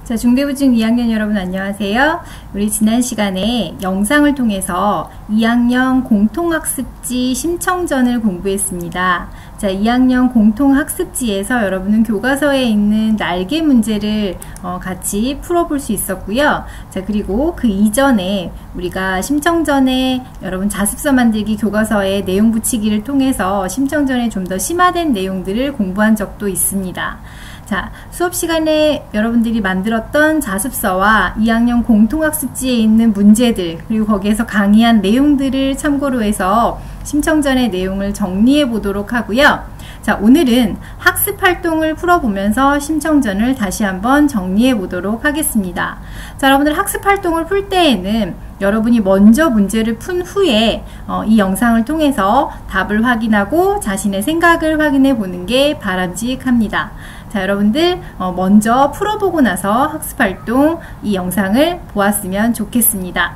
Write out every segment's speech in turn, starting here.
자, 중대부중 2학년 여러분 안녕하세요. 우리 지난 시간에 영상을 통해서 2학년 공통학습지 심청전을 공부했습니다. 자, 2학년 공통학습지에서 여러분은 교과서에 있는 날개 문제를 같이 풀어볼 수 있었고요. 자, 그리고 그 이전에 우리가 심청전에 여러분 자습서 만들기 교과서에 내용 붙이기를 통해서 심청전에 좀 더 심화된 내용들을 공부한 적도 있습니다. 자, 수업 시간에 여러분들이 만들었던 자습서와 2학년 공통학습지에 있는 문제들, 그리고 거기에서 강의한 내용들을 참고로 해서 심청전의 내용을 정리해 보도록 하고요. 자, 오늘은 학습활동을 풀어보면서 심청전을 다시 한번 정리해 보도록 하겠습니다. 자, 여러분들 학습활동을 풀 때에는 여러분이 먼저 문제를 푼 후에 이 영상을 통해서 답을 확인하고 자신의 생각을 확인해 보는 게 바람직합니다. 자, 여러분들 먼저 풀어보고 나서 학습활동 이 영상을 보았으면 좋겠습니다.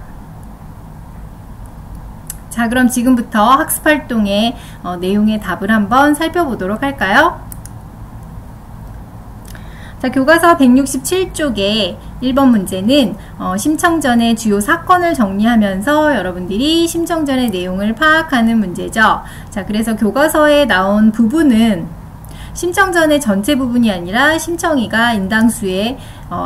자, 그럼 지금부터 학습활동의 내용의 답을 한번 살펴보도록 할까요? 자, 교과서 167쪽에 1번 문제는 심청전의 주요 사건을 정리하면서 여러분들이 심청전의 내용을 파악하는 문제죠. 자, 그래서 교과서에 나온 부분은 심청전의 전체 부분이 아니라 심청이가 인당수에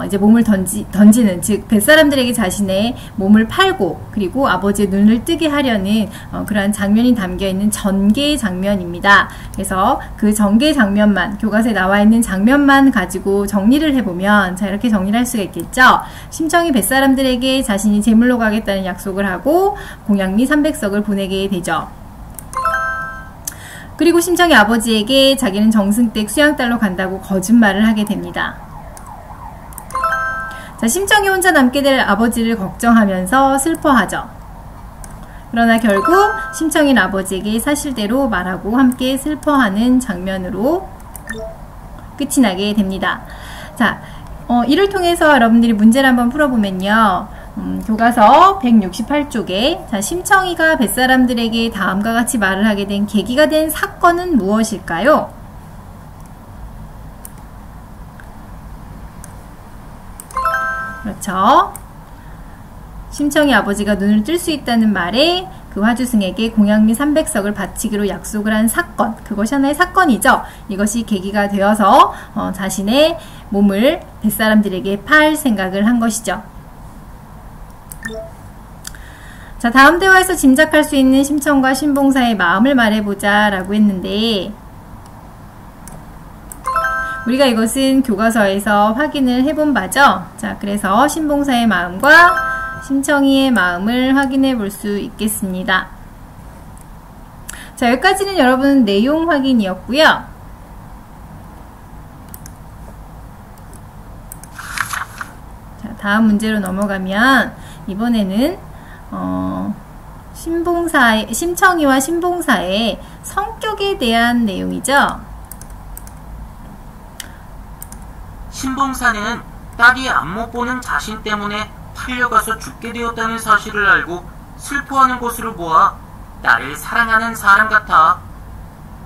이제 몸을 던지는, 즉 뱃사람들에게 자신의 몸을 팔고 그리고 아버지의 눈을 뜨게 하려는 그러한 장면이 담겨있는 전개 장면입니다. 그래서 그 전개 장면만, 교과서에 나와 있는 장면만 가지고 정리를 해보면, 자, 이렇게 정리를 할 수가 있겠죠. 심청이 뱃사람들에게 자신이 제물로 가겠다는 약속을 하고 공양미 300석을 보내게 되죠. 그리고 심청이 아버지에게 자기는 정승댁 수양딸로 간다고 거짓말을 하게 됩니다. 자, 심청이 혼자 남게 될 아버지를 걱정하면서 슬퍼하죠. 그러나 결국 심청이는 아버지에게 사실대로 말하고 함께 슬퍼하는 장면으로 끝이 나게 됩니다. 자, 이를 통해서 여러분들이 문제를 한번 풀어보면요. 교과서 168쪽에 자, 심청이가 뱃사람들에게 다음과 같이 말을 하게 된 계기가 된 사건은 무엇일까요? 그렇죠. 심청이 아버지가 눈을 뜰 수 있다는 말에 그 화주승에게 공양미 300석을 바치기로 약속을 한 사건, 그것이 하나의 사건이죠. 이것이 계기가 되어서 자신의 몸을 뱃사람들에게 팔 생각을 한 것이죠. 자, 다음 대화에서 짐작할 수 있는 심청과 신봉사의 마음을 말해보자 라고 했는데, 우리가 이것은 교과서에서 확인을 해본 바죠. 자, 그래서 신봉사의 마음과 심청이의 마음을 확인해 볼 수 있겠습니다. 자, 여기까지는 여러분 내용 확인이었고요. 자, 다음 문제로 넘어가면 이번에는 심청이와 신봉사의 성격에 대한 내용이죠. 신봉사는 딸이 안못 보는 자신 때문에 팔려가서 죽게 되었다는 사실을 알고 슬퍼하는 것으로 보아 나를 사랑하는 사람 같아.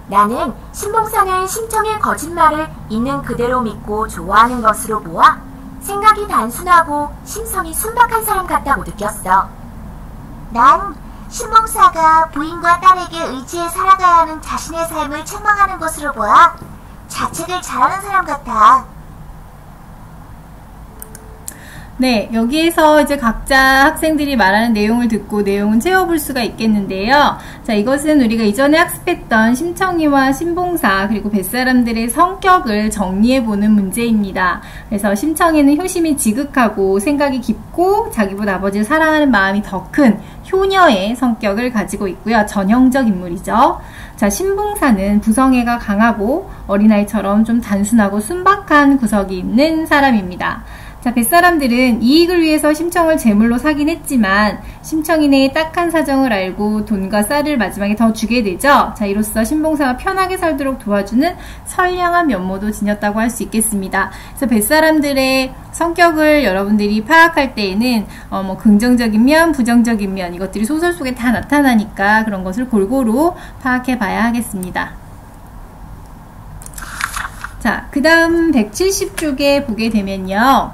나는 신봉사는 심청의 거짓말을 있는 그대로 믿고 좋아하는 것으로 보아 생각이 단순하고 심성이 순박한 사람 같다고 느꼈어. 난 신봉사가 부인과 딸에게 의지해 살아가야 하는 자신의 삶을 책망하는 것으로 보아 자책을 잘하는 사람 같아. 네, 여기에서 이제 각자 학생들이 말하는 내용을 듣고 내용은 채워볼 수가 있겠는데요. 자, 이것은 우리가 이전에 학습했던 심청이와 신봉사 그리고 뱃사람들의 성격을 정리해보는 문제입니다. 그래서 심청이는 효심이 지극하고 생각이 깊고 자기보다 아버지를 사랑하는 마음이 더 큰 효녀의 성격을 가지고 있고요. 전형적 인물이죠. 자, 신봉사는 부성애가 강하고 어린아이처럼 좀 단순하고 순박한 구석이 있는 사람입니다. 자, 뱃사람들은 이익을 위해서 심청을 제물로 사긴 했지만 심청이네 딱한 사정을 알고 돈과 쌀을 마지막에 더 주게 되죠. 자, 이로써 신봉사가 편하게 살도록 도와주는 선량한 면모도 지녔다고 할 수 있겠습니다. 그래서 뱃사람들의 성격을 여러분들이 파악할 때에는 뭐 긍정적인 면, 부정적인 면 이것들이 소설 속에 다 나타나니까 그런 것을 골고루 파악해 봐야 하겠습니다. 자, 그 다음 170쪽에 보게 되면요.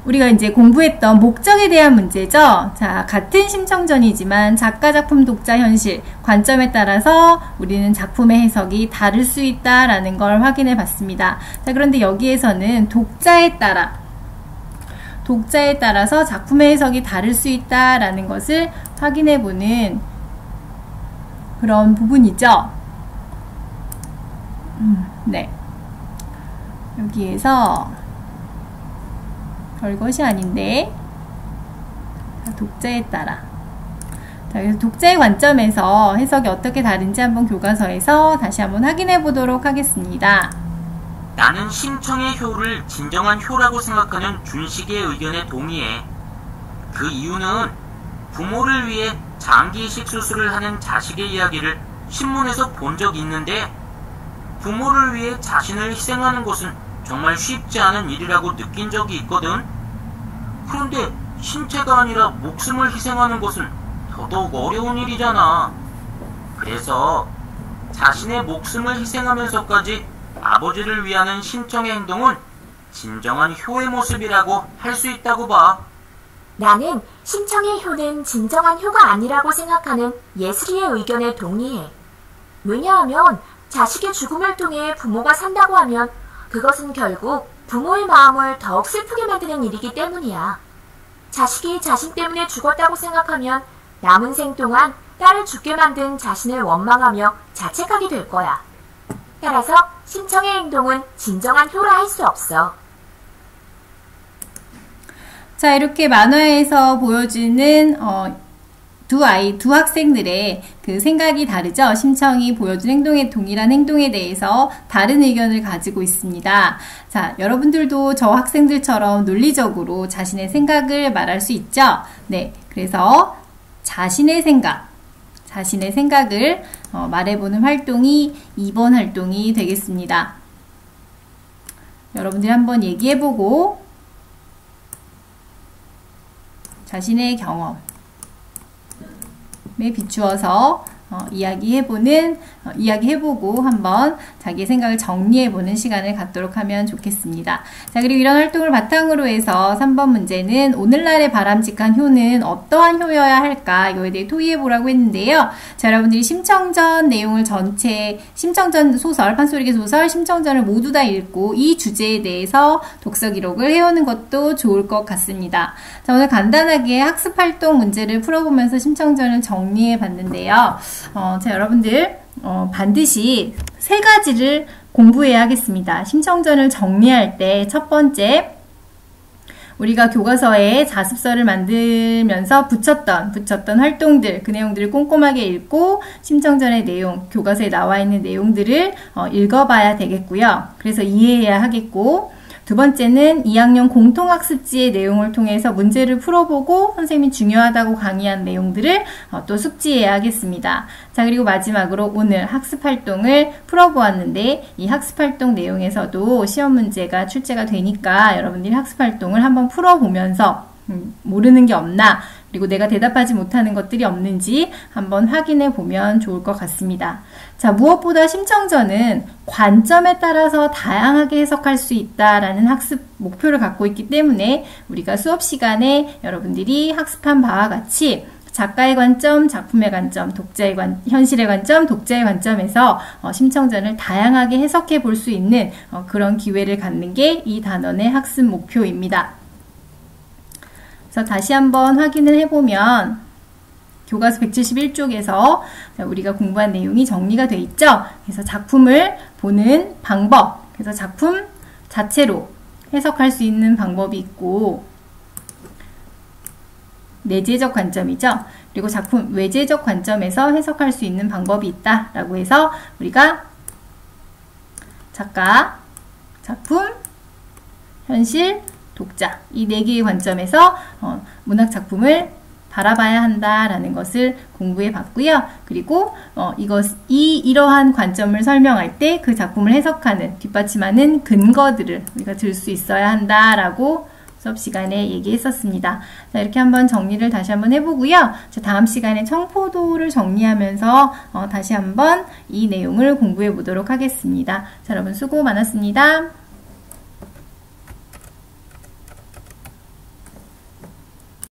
우리가 이제 공부했던 목적에 대한 문제죠. 자, 같은 심청전이지만 작가, 작품, 독자, 현실 관점에 따라서 우리는 작품의 해석이 다를 수 있다라는 걸 확인해 봤습니다. 자, 그런데 여기에서는 독자에 따라서 작품의 해석이 다를 수 있다라는 것을 확인해 보는 그런 부분이죠. 네. 여기에서 별것이 아닌데, 독자에 따라. 자, 그래서 독자의 관점에서 해석이 어떻게 다른지 한번 교과서에서 다시 한번 확인해 보도록 하겠습니다. 나는 심청의 효를 진정한 효라고 생각하는 준식의 의견에 동의해. 그 이유는 부모를 위해 장기 이식 수술을 하는 자식의 이야기를 신문에서 본 적이 있는데, 부모를 위해 자신을 희생하는 것은 정말 쉽지 않은 일이라고 느낀 적이 있거든. 그런데 신체가 아니라 목숨을 희생하는 것은 더더욱 어려운 일이잖아. 그래서 자신의 목숨을 희생하면서까지 아버지를 위하는 심청의 행동은 진정한 효의 모습이라고 할 수 있다고 봐. 나는 심청의 효는 진정한 효가 아니라고 생각하는 예슬이의 의견에 동의해. 왜냐하면 자식의 죽음을 통해 부모가 산다고 하면 그것은 결국 부모의 마음을 더욱 슬프게 만드는 일이기 때문이야. 자식이 자신 때문에 죽었다고 생각하면 남은 생 동안 딸을 죽게 만든 자신을 원망하며 자책하게 될 거야. 따라서 심청의 행동은 진정한 효라 할 수 없어. 자, 이렇게 만화에서 보여주는 두 학생들의 그 생각이 다르죠. 심청이 보여준 행동에 동일한 행동에 대해서 다른 의견을 가지고 있습니다. 자, 여러분들도 저 학생들처럼 논리적으로 자신의 생각을 말할 수 있죠. 네, 그래서 자신의 생각을 말해보는 활동이 2번 활동이 되겠습니다. 여러분들이 한번 얘기해보고 자신의 경험에 비추어서 이야기해보고 한번 자기의 생각을 정리해보는 시간을 갖도록 하면 좋겠습니다. 자, 그리고 이런 활동을 바탕으로 해서 3번 문제는 오늘날의 바람직한 효는 어떠한 효여야 할까? 이거에 대해 토의해보라고 했는데요. 자, 여러분들이 심청전 내용을 심청전 소설, 판소리개 소설, 심청전을 모두 다 읽고 이 주제에 대해서 독서 기록을 해오는 것도 좋을 것 같습니다. 자, 오늘 간단하게 학습활동 문제를 풀어보면서 심청전을 정리해봤는데요. 자, 여러분들 반드시 3가지를 공부해야 하겠습니다. 심청전을 정리할 때 첫 번째, 우리가 교과서에 자습서를 만들면서 붙였던 활동들, 그 내용들을 꼼꼼하게 읽고 심청전의 내용, 교과서에 나와 있는 내용들을 읽어봐야 되겠고요. 그래서 이해해야 하겠고, 두 번째는 2학년 공통학습지의 내용을 통해서 문제를 풀어보고 선생님이 중요하다고 강의한 내용들을 또 숙지해야 하겠습니다. 자, 그리고 마지막으로 오늘 학습활동을 풀어보았는데 이 학습활동 내용에서도 시험 문제가 출제가 되니까 여러분들이 학습활동을 한번 풀어보면서 모르는 게 없나, 그리고 내가 대답하지 못하는 것들이 없는지 한번 확인해 보면 좋을 것 같습니다. 자, 무엇보다 심청전은 관점에 따라서 다양하게 해석할 수 있다라는 학습 목표를 갖고 있기 때문에 우리가 수업 시간에 여러분들이 학습한 바와 같이 작가의 관점, 작품의 관점, 현실의 관점, 독자의 관점에서 심청전을 다양하게 해석해 볼 수 있는 그런 기회를 갖는 게 이 단원의 학습 목표입니다. 그래서 다시 한번 확인을 해보면 교과서 171쪽에서 우리가 공부한 내용이 정리가 돼 있죠. 그래서 작품을 보는 방법, 그래서 작품 자체로 해석할 수 있는 방법이 있고, 내재적 관점이죠. 그리고 작품 외재적 관점에서 해석할 수 있는 방법이 있다라고 해서 우리가 작가, 작품, 현실, 독자, 이 4개의 관점에서 문학작품을 바라봐야 한다라는 것을 공부해 봤고요. 그리고 이러한 관점을 설명할 때 그 작품을 해석하는, 뒷받침하는 근거들을 우리가 들 수 있어야 한다라고 수업 시간에 얘기했었습니다. 자, 이렇게 한번 정리를 다시 한번 해보고요. 자, 다음 시간에 청포도를 정리하면서 다시 한번 이 내용을 공부해 보도록 하겠습니다. 자, 여러분 수고 많았습니다.